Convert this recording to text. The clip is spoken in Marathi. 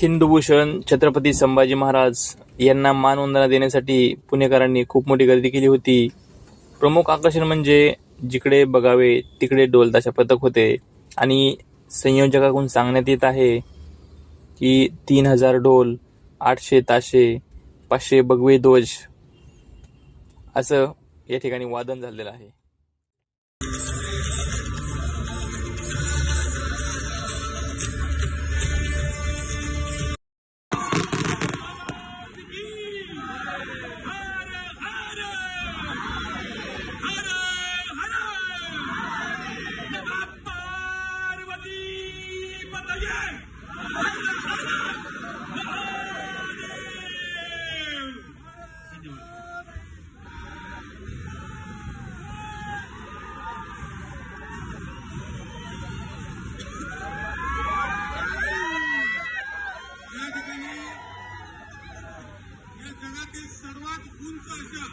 हिंदूभूषण छत्रपती संभाजी महाराज यांना मानवंदना देण्यासाठी पुणेकरांनी खूप मोठी गर्दी केली होती. प्रमुख आकर्षण म्हणजे जिकडे बघावे तिकडे ढोल-ताशा पथक होते आणि संयोजकाकडून सांगण्यात येत आहे की 3000 ढोल, 800 ताशे, 500 भगवे ध्वज असं या ठिकाणी वादन झालेलं आहे. जगातील सर्वात उंच अशा